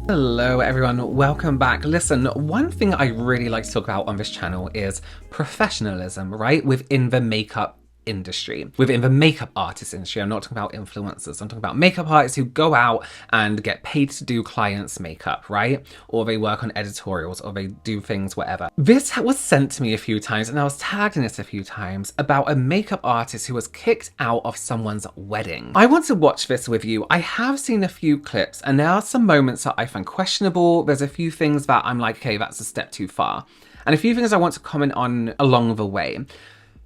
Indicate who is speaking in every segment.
Speaker 1: Hello everyone, welcome back. Listen, one thing I really like to talk about on this channel is professionalism, right? Within the makeup industry, within the makeup artist industry. I'm not talking about influencers, I'm talking about makeup artists who go out and get paid to do clients' makeup, right? Or they work on editorials, or they do things, whatever. This was sent to me a few times, and I was tagged in this a few times, about a makeup artist who was kicked out of someone's wedding. I want to watch this with you. I have seen a few clips, and there are some moments that I find questionable. There's a few things that I'm like, okay, that's a step too far. And a few things I want to comment on along the way.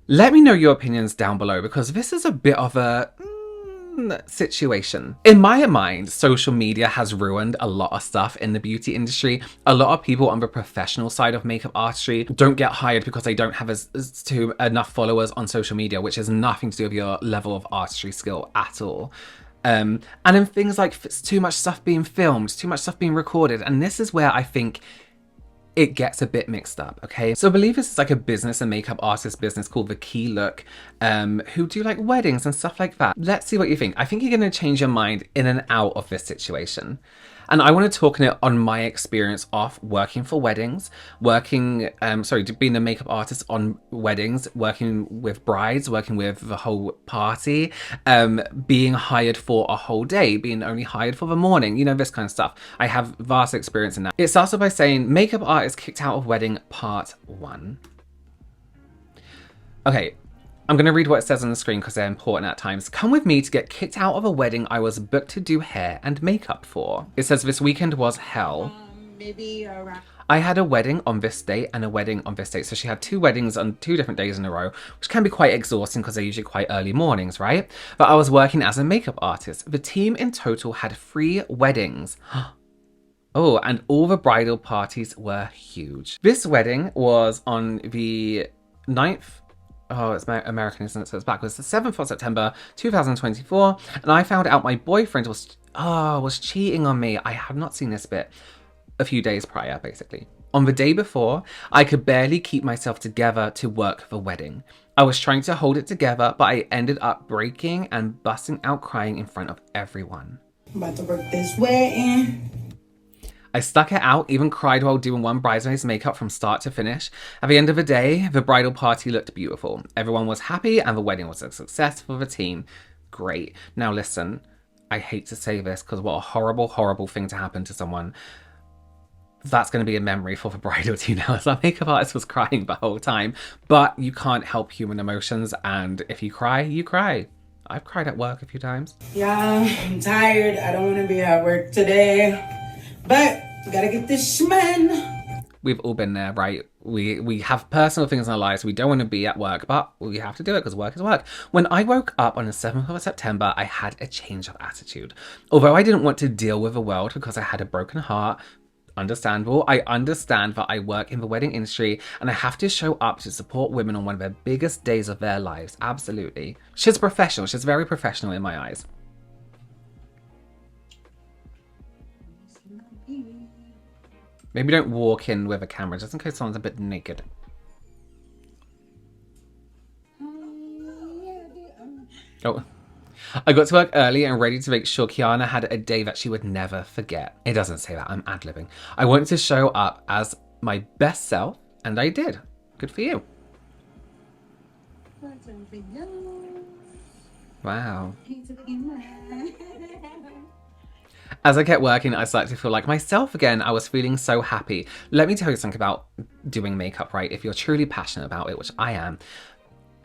Speaker 1: Let me know your opinions down below, because this is a bit of a situation. In my mind, social media has ruined a lot of stuff in the beauty industry. A lot of people on the professional side of makeup artistry don't get hired because they don't have enough followers on social media, which has nothing to do with your level of artistry skill at all. And in things like too much stuff being filmed, too much stuff being recorded, and this is where I think it gets a bit mixed up, okay? So I believe this is like a business, a makeup artist business called The Key Look, who do like weddings and stuff like that. Let's see what you think. I think you're going to change your mind in and out of this situation. And I want to talk on my experience of working for weddings, being a makeup artist on weddings, working with brides, working with the whole party, being hired for a whole day, being only hired for the morning, you know, this kind of stuff. I have vast experience in that. It starts off by saying, makeup artist kicked out of wedding, part 1. Okay. I'm going to read what it says on the screen because they're important at times. Come with me to get kicked out of a wedding I was booked to do hair and makeup for. It says this weekend was hell. I had a wedding on this date and a wedding on this date. So she had 2 weddings on 2 different days in a row, which can be quite exhausting because they're usually quite early mornings, right? But I was working as a makeup artist. The team in total had 3 weddings. Oh, and all the bridal parties were huge. This wedding was on the 9th. Oh, it's American, isn't it? So it's backwards. The 7th of September, 2024. And I found out my boyfriend was cheating on me. I had not seen this bit a few days prior, basically. On the day before, I could barely keep myself together to work the wedding. I was trying to hold it together, but I ended up breaking and busting out crying in front of everyone.
Speaker 2: I'm about to work this wedding.
Speaker 1: I stuck it out, even cried while doing one bridesmaid's makeup from start to finish. At the end of the day, the bridal party looked beautiful. Everyone was happy and the wedding was a success for the team. Great. Now listen, I hate to say this because what a horrible, horrible thing to happen to someone. That's going to be a memory for the bridal team now, as our makeup artist was crying the whole time. But you can't help human emotions, and if you cry, you cry. I've cried at work a few times.
Speaker 2: Yeah, I'm tired. I don't want to be at work today. But we gotta get this shman.
Speaker 1: We've all been there, right? We have personal things in our lives. We don't want to be at work, but we have to do it because work is work. When I woke up on the 7th of September, I had a change of attitude. Although I didn't want to deal with the world because I had a broken heart, understandable. I understand that I work in the wedding industry and I have to show up to support women on one of their biggest days of their lives. Absolutely. She's professional. She's very professional in my eyes. Maybe don't walk in with a camera, just in case someone's a bit naked. Oh. I got to work early and ready to make sure Kiana had a day that she would never forget. It doesn't say that, I'm ad-libbing. I wanted to show up as my best self, and I did. Good for you. Wow. As I kept working, I started to feel like myself again. I was feeling so happy. Let me tell you something about doing makeup, right? If you're truly passionate about it, which I am,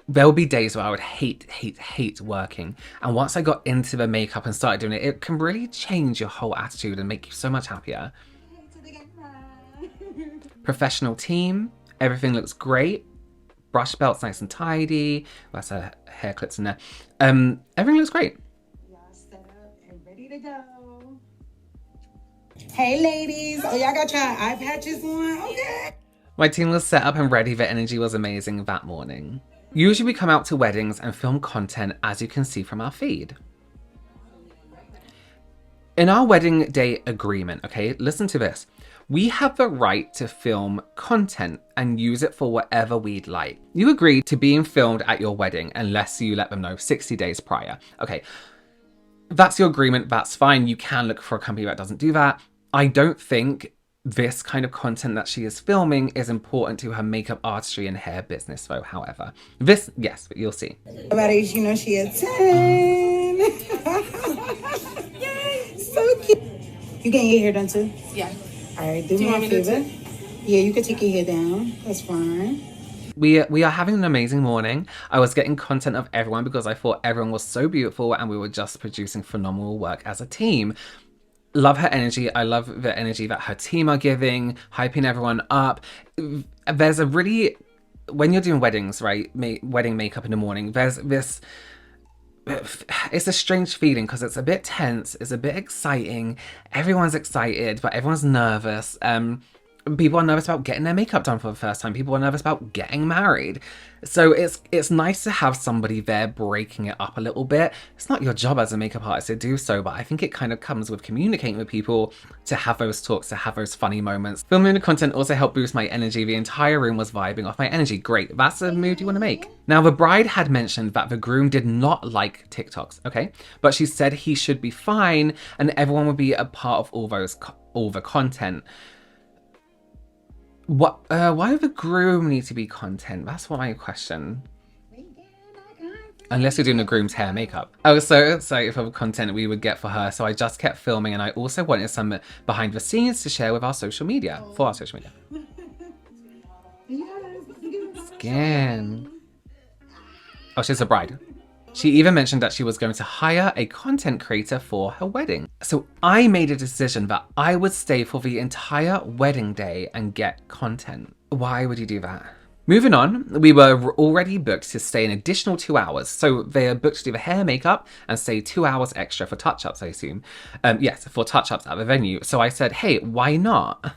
Speaker 1: there will be days where I would hate working. And once I got into the makeup and started doing it, it can really change your whole attitude and make you so much happier. Professional team, everything looks great. Brush belt's nice and tidy. That's her hair clips in there. Everything looks great.
Speaker 2: Y'all set up and ready to go. Hey ladies, oh y'all got your eye patches on? Okay.
Speaker 1: My team was set up and ready. The energy was amazing that morning. Usually we come out to weddings and film content, as you can see from our feed. In our wedding day agreement, okay, listen to this. We have the right to film content and use it for whatever we'd like. You agree to being filmed at your wedding unless you let them know 60 days prior. Okay, that's your agreement, that's fine. You can look for a company that doesn't do that. I don't think this kind of content that she is filming is important to her makeup artistry and hair business, though, however. This, yes, but you'll see.
Speaker 2: About age, you know, she a 10. So cute. You getting your hair done too?
Speaker 3: Yeah.
Speaker 2: All right, do me a favor. Yeah, you can take your hair down. That's fine.
Speaker 1: We are having an amazing morning. I was getting content of everyone because I thought everyone was so beautiful and we were just producing phenomenal work as a team. Love her energy. I love the energy that her team are giving, hyping everyone up. There's a really, when you're doing weddings, right, wedding makeup in the morning, there's this, it's a strange feeling because it's a bit tense, it's a bit exciting. Everyone's excited, but everyone's nervous. People are nervous about getting their makeup done for the first time. People are nervous about getting married. So it's nice to have somebody there breaking it up a little bit. It's not your job as a makeup artist to do so, but I think it kind of comes with communicating with people to have those talks, to have those funny moments. Filming the content also helped boost my energy. The entire room was vibing off my energy. Great, that's the mood you want to make. Now, the bride had mentioned that the groom did not like TikToks, okay? But she said he should be fine and everyone would be a part of all the content. Why would the groom need to be content? That's what my question. Unless you're doing the groom's hair and makeup. I was so excited for the content we would get for her, so I just kept filming and I also wanted some behind the scenes to share with our social media, for our social media. Skin. Oh, she's a bride. She even mentioned that she was going to hire a content creator for her wedding. So I made a decision that I would stay for the entire wedding day and get content. Why would you do that? Moving on, we were already booked to stay an additional 2 hours. So they are booked to do the hair, makeup and stay 2 hours extra for touch-ups, I assume. Yes, for touch-ups at the venue. So I said, hey, why not?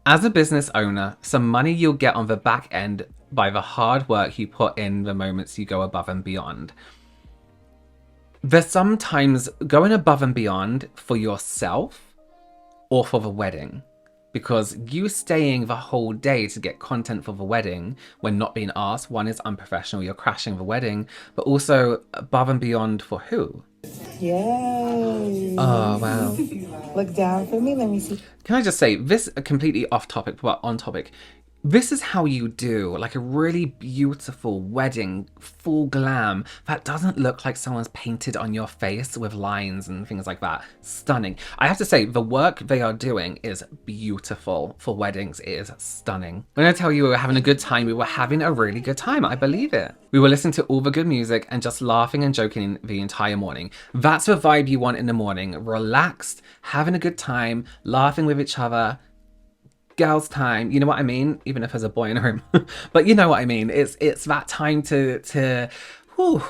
Speaker 1: As a business owner, some money you'll get on the back end by the hard work you put in the moments you go above and beyond. There's sometimes going above and beyond for yourself or for the wedding. Because you staying the whole day to get content for the wedding when not being asked, one is unprofessional, you're crashing the wedding, but also above and beyond for who?
Speaker 2: Yes.
Speaker 1: Oh, wow.
Speaker 2: Look down for me, let me see.
Speaker 1: Can I just say, this completely off topic, but on topic. This is how you do like a really beautiful wedding, full glam, that doesn't look like someone's painted on your face with lines and things like that. Stunning. I have to say, the work they are doing is beautiful for weddings. It is stunning. When I tell you we were having a good time, we were having a really good time. I believe it. We were listening to all the good music and just laughing and joking the entire morning. That's the vibe you want in the morning. Relaxed, having a good time, laughing with each other. Girls' time, you know what I mean? Even if there's a boy in the room, but you know what I mean. It's that time to whew.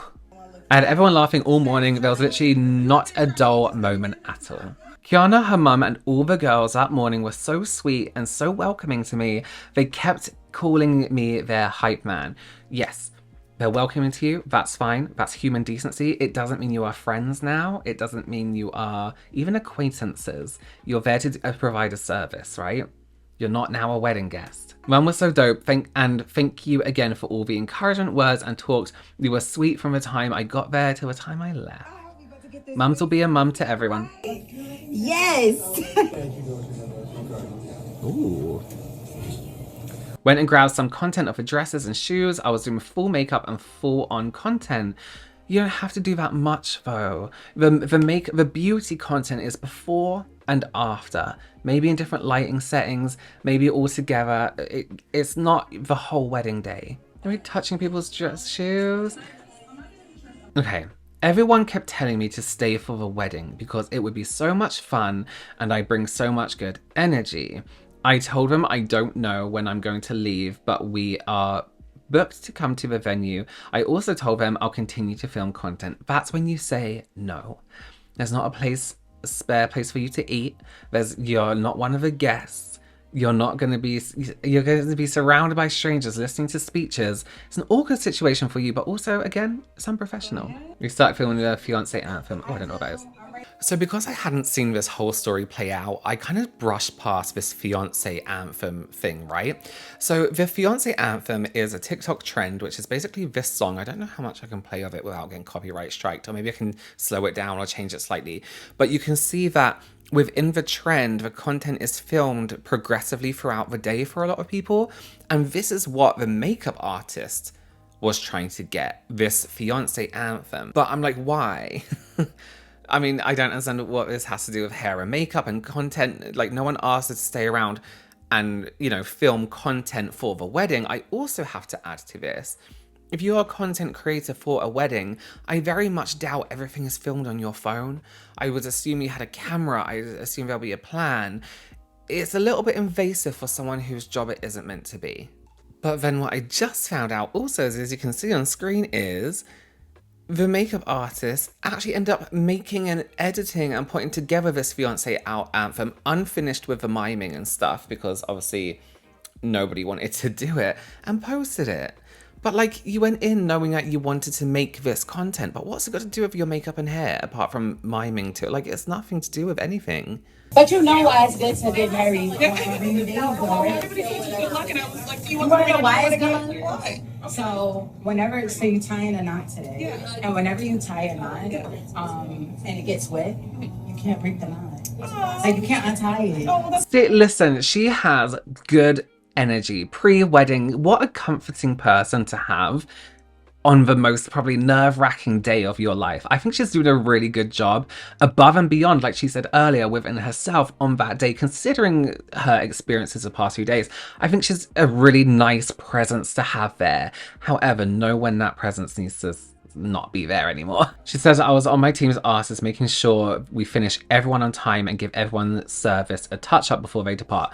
Speaker 1: I had everyone laughing all morning. There was literally not a dull moment at all. Kiana, her mum, and all the girls that morning were so sweet and so welcoming to me. They kept calling me their hype man. Yes, they're welcoming to you. That's fine. That's human decency. It doesn't mean you are friends now. It doesn't mean you are even acquaintances. You're there to provide a service, right? You're not now a wedding guest. Mum was so dope. Thank you again for all the encouragement words and talks. You were sweet from the time I got there to the time I left. Mums will be a mum to everyone.
Speaker 2: Yes.
Speaker 1: Ooh. Went and grabbed some content of the dresses and shoes. I was doing full makeup and full on content. You don't have to do that much though. The beauty content is before and after. Maybe in different lighting settings, maybe all together. It's not the whole wedding day. Are we touching people's shoes? Okay. Everyone kept telling me to stay for the wedding because it would be so much fun and I bring so much good energy. I told them I don't know when I'm going to leave, but we are booked to come to the venue. I also told them I'll continue to film content. That's when you say no. There's not a spare place for you to eat. You're not one of the guests. You're going to be surrounded by strangers listening to speeches. It's an awkward situation for you, but also, again, it's unprofessional. We start filming the fiance anthem. Oh, I don't know what that is. So because I hadn't seen this whole story play out, I kind of brushed past this fiance anthem thing, right? So the fiance anthem is a TikTok trend, which is basically this song. I don't know how much I can play of it without getting copyright striked, or maybe I can slow it down or change it slightly. But you can see that Within the trend, the content is filmed progressively throughout the day for a lot of people. And this is what the makeup artist was trying to get, this fiance anthem. But I'm like, why? I mean, I don't understand what this has to do with hair and makeup and content. Like, no one asked her to stay around and, you know, film content for the wedding. I also have to add to this. If you're a content creator for a wedding, I very much doubt everything is filmed on your phone. I would assume you had a camera. I assume there'll be a plan. It's a little bit invasive for someone whose job it isn't meant to be. But then what I just found out also, as you can see on screen, is the makeup artist actually ended up making and editing and putting together this fiance out anthem unfinished with the miming and stuff, because obviously nobody wanted to do it, and posted it. But like, you went in knowing that you wanted to make this content, but what's it got to do with your makeup and hair apart from miming to it? Like, it's nothing to do with anything.
Speaker 2: But you know why it's good to get married. You want to know why it's good? Why? So you tie in a knot today, and whenever you tie a knot, and it gets wet, you can't break the knot. Like, you can't untie it.
Speaker 1: See, listen, she has good energy pre-wedding. What a comforting person to have on the most probably nerve-wracking day of your life. I think she's doing a really good job above and beyond, like she said earlier, within herself on that day, considering her experiences the past few days. I think she's a really nice presence to have there. However, know when that presence needs to not be there anymore. She says, I was on my team's asses making sure we finish everyone on time and give everyone service a touch up before they depart.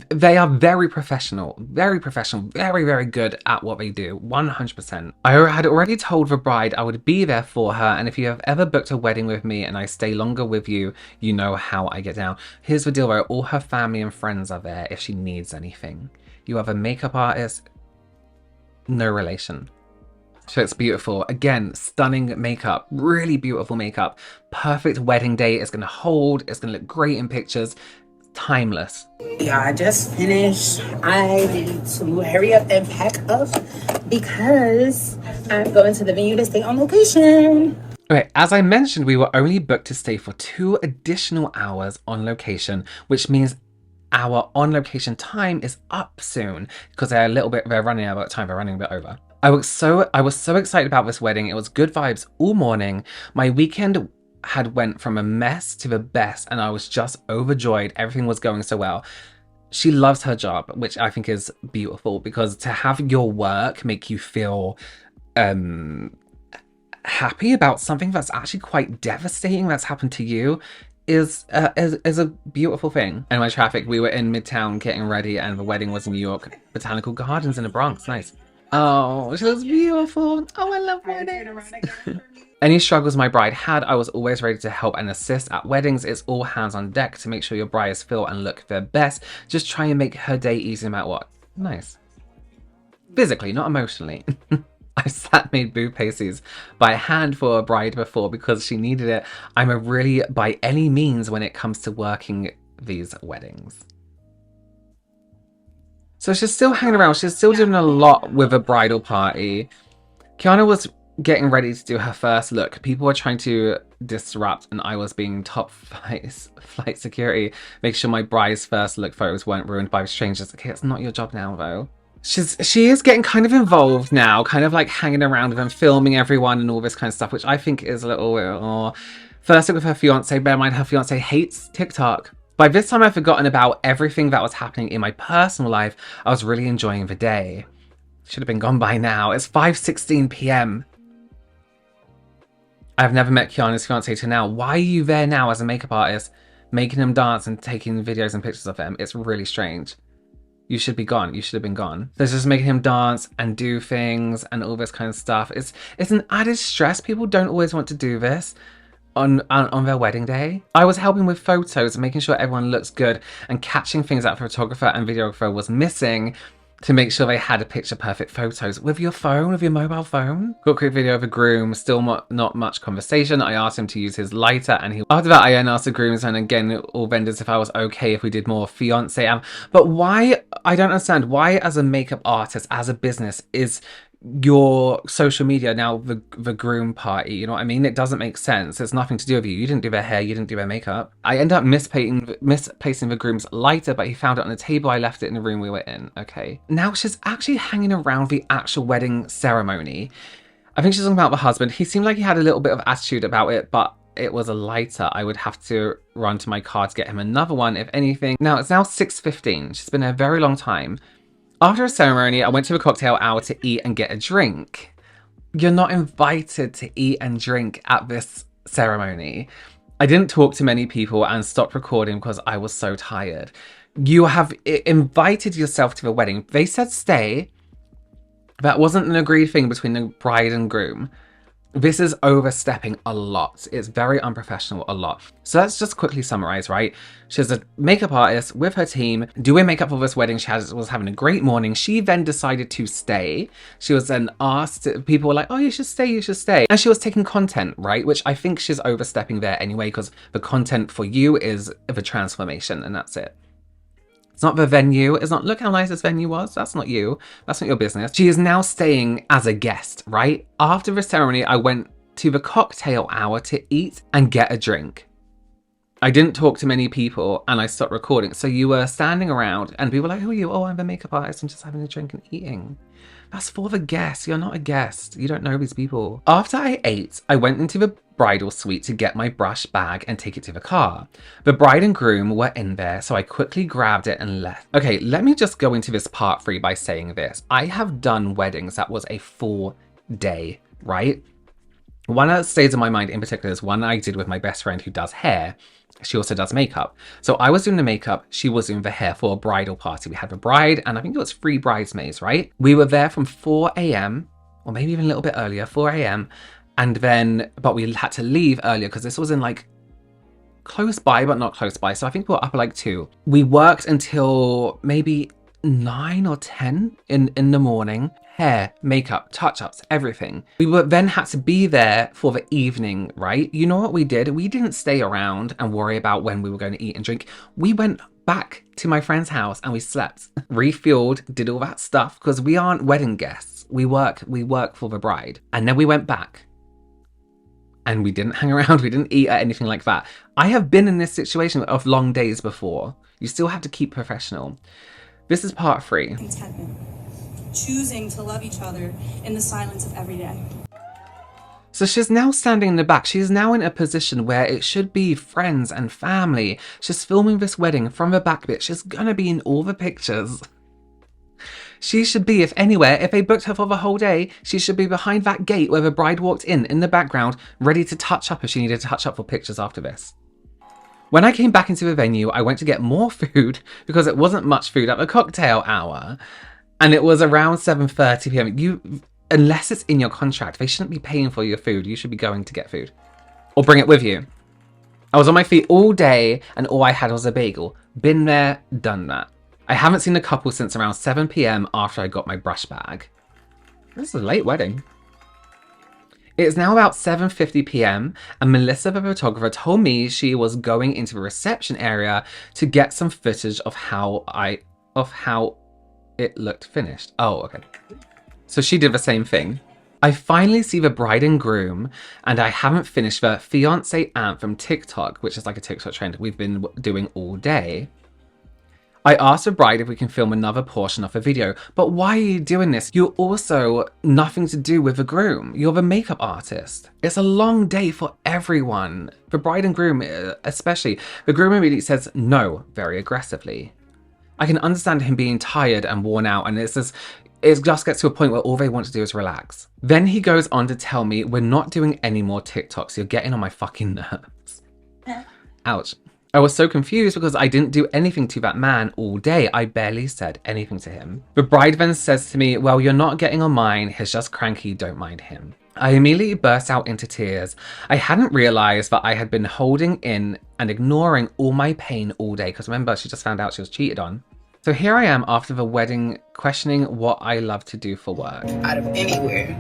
Speaker 1: They are very professional, very, very good at what they do, 100%. I had already told the bride I would be there for her, and if you have ever booked a wedding with me and I stay longer with you, you know how I get down. Here's the deal though, all her family and friends are there if she needs anything. You have a makeup artist, no relation. So it's beautiful. Again, stunning makeup, really beautiful makeup. Perfect wedding day. It's going to hold. It's going to look great in pictures. Timeless.
Speaker 2: Yeah, I just finished. I need to hurry up and pack up because I'm going to the venue to stay on location.
Speaker 1: Okay, as I mentioned, we were only booked to stay for 2 additional hours on location, which means our on location time is up soon because they're running out of time. They're running a bit over. I was so excited about this wedding. It was good vibes all morning. My weekend had went from a mess to the best, and I was just overjoyed. Everything was going so well. She loves her job, which I think is beautiful, because to have your work make you feel happy about something that's actually quite devastating that's happened to you is a beautiful thing. And my traffic, we were in Midtown getting ready, and the wedding was in New York Botanical Gardens in the Bronx. Nice. Oh, she was beautiful. Oh, I love weddings. Any struggles my bride had, I was always ready to help and assist at weddings. It's all hands on deck to make sure your brides feel and look their best. Just try and make her day easy no matter what. Nice. Physically, not emotionally. I made boob pasties by hand for a bride before because she needed it. I'm a really by any means when it comes to working these weddings. So she's still hanging around. She's still doing a lot with a bridal party. Kiana was getting ready to do her first look. People were trying to disrupt, and I was being top flight security, make sure my bride's first look photos weren't ruined by strangers. Okay, it's not your job now, though. She is getting kind of involved now, kind of like hanging around with them, filming everyone and all this kind of stuff, which I think is a little weird. Or first look with her fiance. Bear in mind, her fiance hates TikTok. By this time, I'd forgotten about everything that was happening in my personal life. I was really enjoying the day. Should have been gone by now. It's 5:16 p.m. I've never met Kiana's fiance till now. Why are you there now as a makeup artist, making him dance and taking videos and pictures of him? It's really strange. You should be gone. You should have been gone. There's just making him dance and do things and all this kind of stuff. It's an added stress. People don't always want to do this on their wedding day. I was helping with photos and making sure everyone looks good, and catching things that photographer and videographer was missing to make sure they had a picture perfect photos with your phone, with your mobile phone. Got a quick video of the groom, still not much conversation. I asked him to use his lighter, and after that I then asked the grooms and again all vendors if I was okay if we did more fiance. But why, I don't understand why as a makeup artist, as a business, is your social media now the groom party, you know what I mean? It doesn't make sense. It's nothing to do with you. You didn't do their hair, you didn't do their makeup. I end up misplacing the groom's lighter, but he found it on the table. I left it in the room we were in. Okay. Now she's actually hanging around the actual wedding ceremony. I think she's talking about the husband. He seemed like he had a little bit of attitude about it, but it was a lighter. I would have to run to my car to get him another one, if anything. Now, it's now 6:15. She's been there a very long time. After a ceremony, I went to a cocktail hour to eat and get a drink. You're not invited to eat and drink at this ceremony. I didn't talk to many people and stopped recording because I was so tired. You have invited yourself to the wedding. They said stay. That wasn't an agreed thing between the bride and groom. This is overstepping a lot. It's very unprofessional, a lot. So let's just quickly summarize, right? She's a makeup artist with her team doing makeup for this wedding. She was having a great morning. She then decided to stay. She was then asked, people were like, oh, you should stay, you should stay. And she was taking content, right? Which I think she's overstepping there anyway, because the content for you is the transformation, and that's it. It's not the venue. It's not, look how nice this venue was. That's not you. That's not your business. She is now staying as a guest, right? After the ceremony, I went to the cocktail hour to eat and get a drink. I didn't talk to many people and I stopped recording. So you were standing around and people were like, who are you? Oh, I'm a makeup artist. I'm just having a drink and eating. That's for the guests. You're not a guest. You don't know these people. After I ate, I went into the bridal suite to get my brush bag and take it to the car. The bride and groom were in there, so I quickly grabbed it and left. Okay, let me just go into this part 3 by saying this. I have done weddings that was a full day, right? One that stays in my mind in particular is one I did with my best friend who does hair. She also does makeup. So I was doing the makeup, she was doing the hair for a bridal party. We had the bride and I think it was 3 bridesmaids, right? We were there from 4 a.m. or maybe even a little bit earlier, 4 a.m. And then, but we had to leave earlier because this was in like close by, but not close by. So I think we were up at like 2. We worked until maybe 9 or 10 in the morning. Hair, makeup, touch-ups, everything. We then had to be there for the evening, right? You know what we did? We didn't stay around and worry about when we were going to eat and drink. We went back to my friend's house and we slept, refueled, did all that stuff because we aren't wedding guests. We work for the bride. And then we went back. And we didn't hang around, we didn't eat or anything like that. I have been in this situation of long days before. You still have to keep professional. This is part 3.
Speaker 3: Contentment. Choosing to love each other in the silence of every day.
Speaker 1: So she's now standing in the back. She's now in a position where it should be friends and family. She's filming this wedding from the back bit. She's gonna be in all the pictures. She should be, if anywhere, if they booked her for the whole day, she should be behind that gate where the bride walked in the background, ready to touch up if she needed to touch up for pictures after this. When I came back into the venue, I went to get more food because it wasn't much food at the cocktail hour. And it was around 7:30 p.m. Unless it's in your contract, they shouldn't be paying for your food. You should be going to get food. Or bring it with you. I was on my feet all day and all I had was a bagel. Been there, done that. I haven't seen the couple since around 7 p.m. after I got my brush bag. This is a late wedding. It is now about 7:50 p.m. and Melissa, the photographer, told me she was going into the reception area to get some footage of how it looked finished. Oh, okay. So she did the same thing. I finally see the bride and groom and I haven't finished the fiancé anthem TikTok, which is like a TikTok trend we've been doing all day. I asked the bride if we can film another portion of the video, but why are you doing this? You're also nothing to do with the groom. You're the makeup artist. It's a long day for everyone. The bride and groom, especially. The groom immediately says no, very aggressively. I can understand him being tired and worn out, and it just gets to a point where all they want to do is relax. Then he goes on to tell me we're not doing any more TikToks. You're getting on my fucking nerves. Ouch. I was so confused because I didn't do anything to that man all day. I barely said anything to him. The bride then says to me, well, you're not getting on mine. He's just cranky. Don't mind him. I immediately burst out into tears. I hadn't realized that I had been holding in and ignoring all my pain all day. Because remember, she just found out she was cheated on. So here I am after the wedding, questioning what I love to do for work.
Speaker 4: Out of anywhere.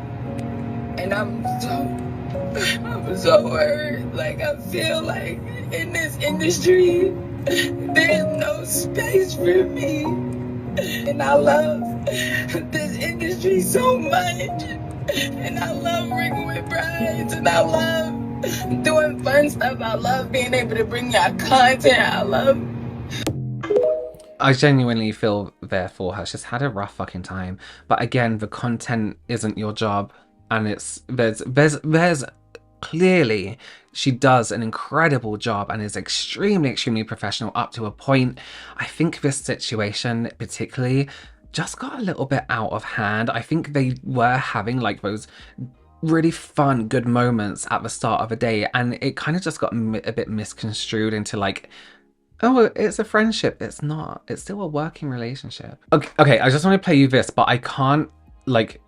Speaker 4: And I'm so hurt. Like, I feel like in this industry, there's no space for me. And I love this industry so much. And I love working with brides. And I love doing fun stuff. I love being able to bring y'all content.
Speaker 1: I genuinely feel there for her. She's had a rough fucking time. But again, the content isn't your job. And there's clearly she does an incredible job and is extremely professional up to a point. I think this situation particularly just got a little bit out of hand. I think they were having like those really fun, good moments at the start of a day, and it kind of just got a bit misconstrued into like, oh, it's a friendship. It's not. It's still a working relationship. Okay, I just want to play you this, but I can't like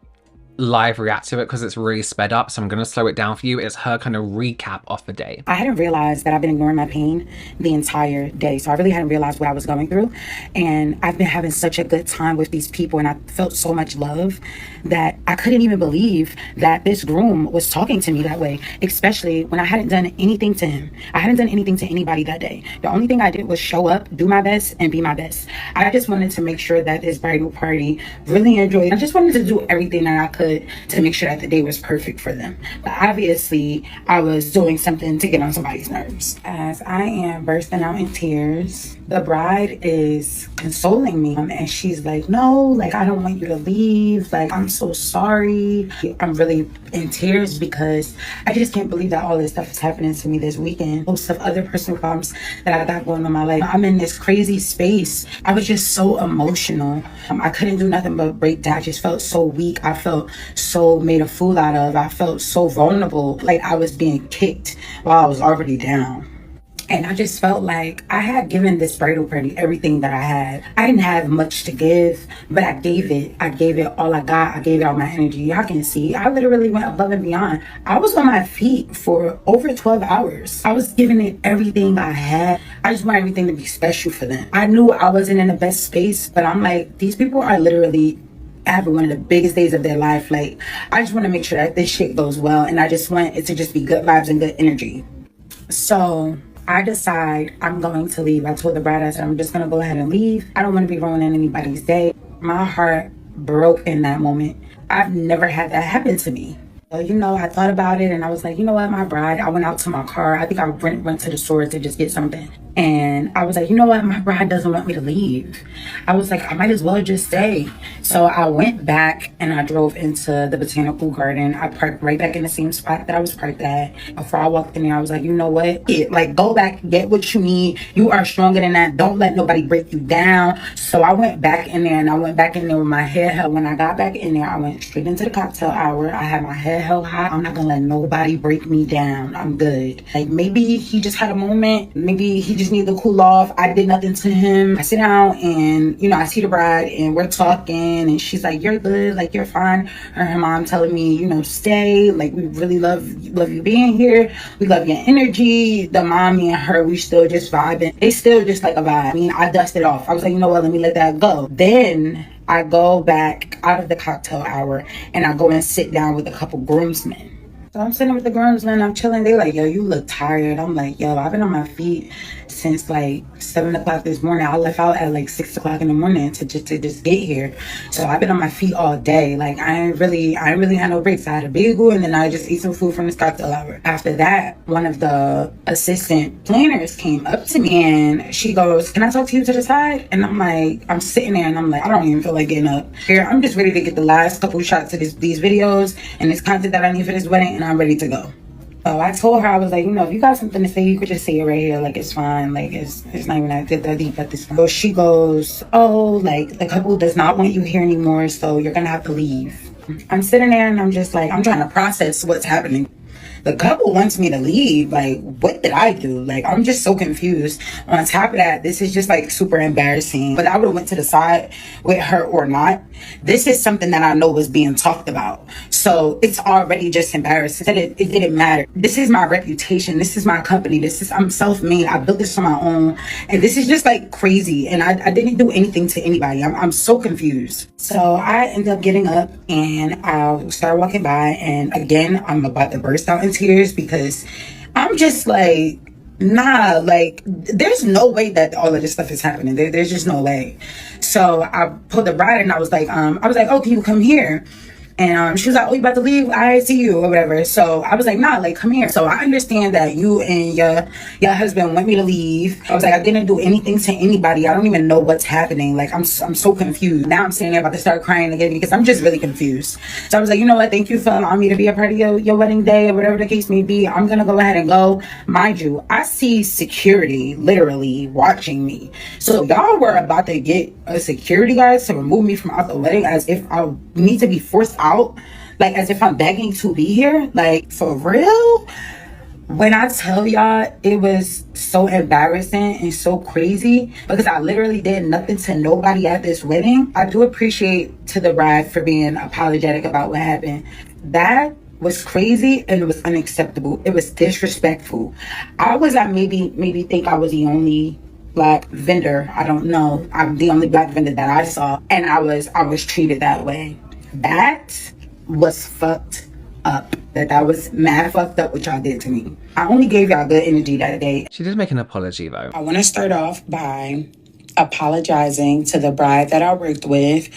Speaker 1: live react to it because it's really sped up, so I'm going to slow it down for you. It's her kind of recap of the day.
Speaker 5: I hadn't realized that I've been ignoring my pain the entire day, so I really hadn't realized what I was going through, and I've been having such a good time with these people, and I felt so much love that I couldn't even believe that this groom was talking to me that way, especially when I hadn't done anything to him. I hadn't done anything to anybody that day. The only thing I did was show up, do my best, and be my best. I just wanted to make sure that this bridal party really enjoyed. I just wanted to do everything that I could to make sure that the day was perfect for them. But obviously, I was doing something to get on somebody's nerves. As I am bursting out in tears, the bride is consoling me, and she's like, no, like, I don't want you to leave. Like, I'm so sorry. I'm really in tears because I just can't believe that all this stuff is happening to me this weekend. Most of other personal problems that I got going on in my life. I'm in this crazy space. I was just so emotional. I couldn't do nothing but break down. I just felt so weak. I felt so made a fool out of. I felt so vulnerable. Like I was being kicked while I was already down. And I just felt like I had given this bridal party everything that I had. I didn't have much to give, but I gave it. I gave it all I got. I gave it all my energy. Y'all can see, I literally went above and beyond. I was on my feet for over 12 hours. I was giving it everything I had. I just want everything to be special for them. I knew I wasn't in the best space, but I'm like, these people are literally having one of the biggest days of their life. Like, I just want to make sure that this shit goes well, and I just want it to just be good vibes and good energy. So I decide I'm going to leave. I told the bride, I said, I'm just going to go ahead and leave. I don't want to be ruining anybody's day. My heart broke in that moment. I've never had that happen to me. So, you know, I thought about it and I was like, you know what, my bride, I went out to my car. I think I went to the store to just get something. And I was like, you know what, my bride doesn't want me to leave. I was like, I might as well just stay. So I went back and I drove into the botanical garden. I parked right back in the same spot that I was parked at. Before I walked in there, I was like, you know what? Like, go back, get what you need. You are stronger than that. Don't let nobody break you down. So I went back in there and I went back in there with my head held. When I got back in there, I went straight into the cocktail hour. I had my head held high. I'm not gonna let nobody break me down. I'm good. Like, maybe he just had a moment. Maybe he just need to cool off. I did nothing to him. I sit down and, you know, I see the bride and we're talking and she's like, you're good, like, you're fine. Her mom telling me, you know, stay, like, we really love you being here. We love your energy. The mommy and her, we still just vibing. They still just like a vibe. I mean, I dusted off. I was like, you know what, let me let that go. Then I go back out of the cocktail hour and I go and sit down with a couple groomsmen. So I'm sitting with the groomsmen, I'm chilling. They like, yo, you look tired. I'm like, yo, I've been on my feet since like 7 o'clock this morning. I left out at like 6 o'clock in the morning to just get here. So I've been on my feet all day. Like, I ain't really had no breaks. I had a bagel and then I just ate some food from this cocktail hour. After that, one of the assistant planners came up to me and she goes, can I talk to you to the side? And I'm like, I'm sitting there and I'm like, I don't even feel like getting up here. I'm just ready to get the last couple shots of these videos and this content that I need for this wedding, and I'm ready to go. So I told her, I was like, you know, if you got something to say, you could just say it right here. Like, it's fine. Like, it's not even that deep at this point. So she goes, oh, like, the couple does not want you here anymore, so you're gonna have to leave. I'm sitting there and I'm just like, I'm trying to process what's happening. The couple wants me to leave. Like, what did I do? Like, I'm just so confused. On top of that, this is just like super embarrassing. But I would have went to the side with her or not. This is something that I know was being talked about. So it's already just embarrassing. It didn't matter. This is my reputation. This is my company. I'm self-made. I built this on my own. And this is just like crazy. And I didn't do anything to anybody. I'm so confused. So I end up getting up and I'll start walking by. And again, I'm about to burst out in tears because I'm just like, nah, like, there's no way that all of this stuff is happening. There's just no way. So I pulled the bride and I was like, oh, can you come here? And she was like, oh, you about to leave? I see you or whatever. So I was like, nah, like, come here. So I understand that you and your husband want me to leave. I was like, I didn't do anything to anybody. I don't even know what's happening. Like, I'm so confused. Now I'm sitting there about to start crying again because I'm just really confused. So I was like, you know what? Thank you for allowing me to be a part of your wedding day or whatever the case may be. I'm going to go ahead and go. Mind you, I see security literally watching me. So y'all were about to get a security guard to remove me from out the wedding as if I need to be forced out, like as if I'm begging to be here, like for real. When I tell y'all, it was so embarrassing and so crazy because I literally did nothing to nobody at this wedding. I do appreciate to the bride for being apologetic about what happened. That was crazy and it was unacceptable. It was disrespectful. I maybe think I was the only black vendor. I don't know. I'm the only black vendor that I saw, and I was treated that way. That was fucked up. That was mad fucked up what y'all did to me. I only gave y'all good energy that day.
Speaker 1: She did make an apology though.
Speaker 5: I want to start off by apologizing to the bride that I worked with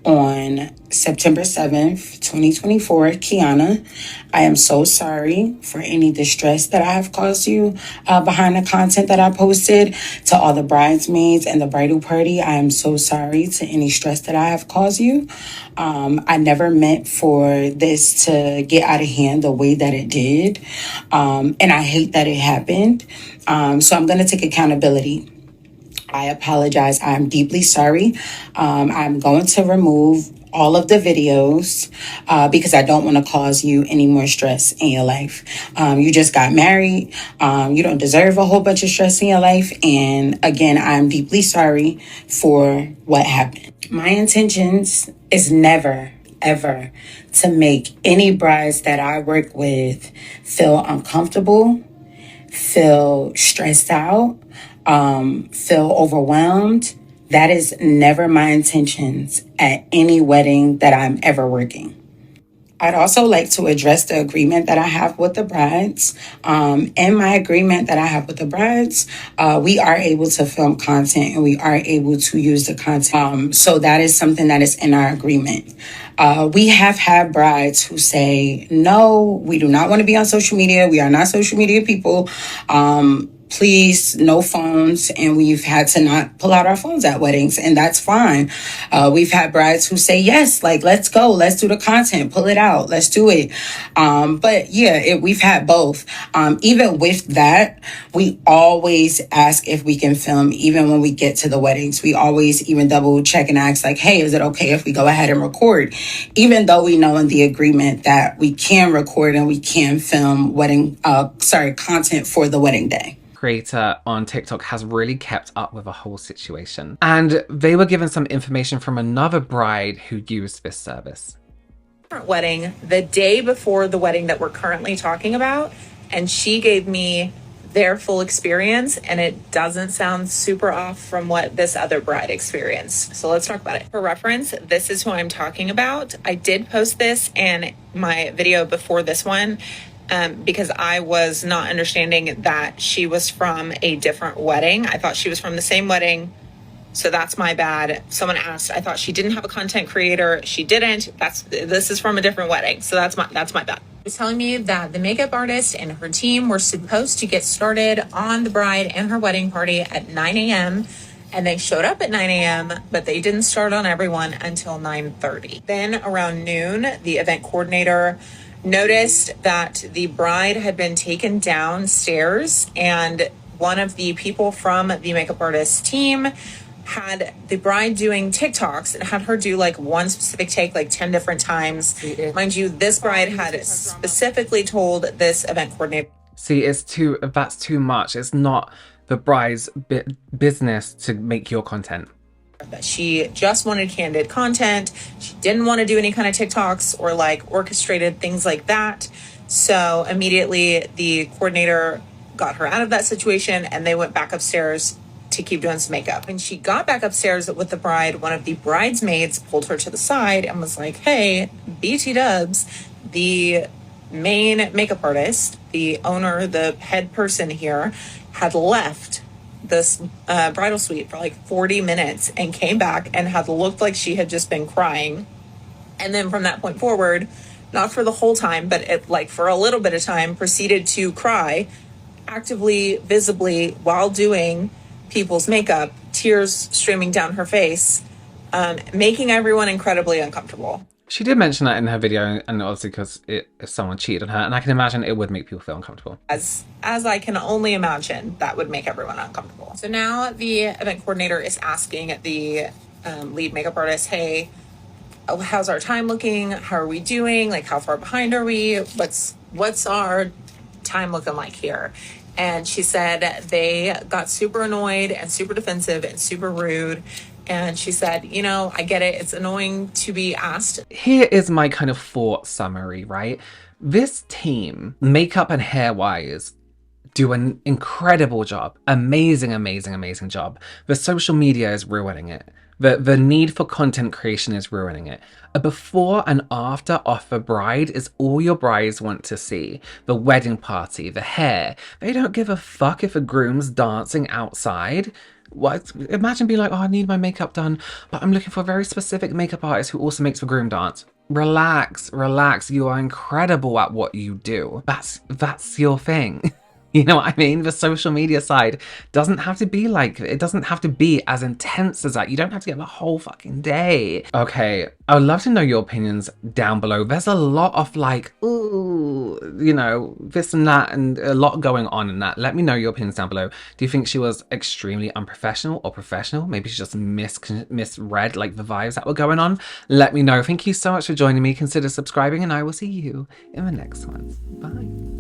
Speaker 5: on September 7th, 2024, Kiana. I am so sorry for any distress that I have caused you behind the content that I posted. To all the bridesmaids and the bridal party, I am so sorry to any stress that I have caused you. I never meant for this to get out of hand the way that it did. And I hate that it happened. So I'm going to take accountability. I apologize. I'm deeply sorry. I'm going to remove all of the videos because I don't want to cause you any more stress in your life. You just got married. You don't deserve a whole bunch of stress in your life. And again, I'm deeply sorry for what happened. My intentions is never, ever to make any brides that I work with feel uncomfortable, feel stressed out, feel overwhelmed. That is never my intentions at any wedding that I'm ever working. I'd also like to address the agreement that I have with the brides. In my agreement that I have with the brides, we are able to film content and we are able to use the content. So that is something that is in our agreement. We have had brides who say, no, we do not want to be on social media. We are not social media people. Please, no phones. And we've had to not pull out our phones at weddings, and that's fine. We've had brides who say, yes, like, let's go. Let's do the content. Pull it out. Let's do it. But yeah, we've had both. Even with that, we always ask if we can film, even when we get to the weddings. We always even double check and ask, like, hey, is it okay if we go ahead and record? Even though we know in the agreement that we can record and we can film content for the wedding day.
Speaker 1: Creator on TikTok has really kept up with the whole situation. And they were given some information from another bride who used this service.
Speaker 6: Wedding the day before the wedding that we're currently talking about, and she gave me their full experience, and it doesn't sound super off from what this other bride experienced. So let's talk about it. For reference, this is who I'm talking about. I did post this in my video before this one, because I was not understanding that she was from a different wedding. I thought she was from the same wedding. So that's my bad. Someone asked, I thought she didn't have a content creator. She didn't. This is from a different wedding. So that's my bad. She was telling me that the makeup artist and her team were supposed to get started on the bride and her wedding party at 9 a.m. And they showed up at 9 a.m., but they didn't start on everyone until 9:30. Then around noon, the event coordinator noticed that the bride had been taken downstairs, and one of the people from the makeup artist's team had the bride doing TikToks and had her do like one specific take like 10 different times. Mind you, this bride had specifically told this event coordinator.
Speaker 1: See, that's too much. It's not the bride's business to make your content.
Speaker 6: That she just wanted candid content. She didn't want to do any kind of TikToks or like orchestrated things like that. So immediately the coordinator got her out of that situation, and they went back upstairs to keep doing some makeup. When she got back upstairs with the bride, one of the bridesmaids pulled her to the side and was like, hey, BT dubs, the main makeup artist, the owner, the head person here, had left this bridal suite for like 40 minutes and came back and had looked like she had just been crying. And then from that point forward, not for the whole time, but for a little bit of time, proceeded to cry actively, visibly, while doing people's makeup, tears streaming down her face, making everyone incredibly uncomfortable.
Speaker 1: She did mention that in her video, and obviously because if someone cheated on her, and I can imagine it would make people feel uncomfortable.
Speaker 6: As I can only imagine, that would make everyone uncomfortable. So now the event coordinator is asking the lead makeup artist, hey, how's our time looking? How are we doing? Like, how far behind are we? What's our time looking like here? And she said they got super annoyed and super defensive and super rude. And she said, I get it. It's annoying to be asked.
Speaker 1: Here is my kind of thought summary, right? This team, makeup and hair-wise, do an incredible job. Amazing, amazing, amazing job. The social media is ruining it. The need for content creation is ruining it. A before and after of the bride is all your brides want to see. The wedding party, the hair. They don't give a fuck if a groom's dancing outside. What? Imagine being like, oh, I need my makeup done, but I'm looking for a very specific makeup artist who also makes the groom dance. Relax, relax. You are incredible at what you do. That's your thing. You know what I mean? The social media side doesn't have to be like, it doesn't have to be as intense as that. You don't have to get the whole fucking day. Okay, I would love to know your opinions down below. There's a lot of like, ooh, this and that, and a lot going on in that. Let me know your opinions down below. Do you think she was extremely unprofessional or professional? Maybe she just misread like the vibes that were going on. Let me know. Thank you so much for joining me. Consider subscribing, and I will see you in the next one. Bye.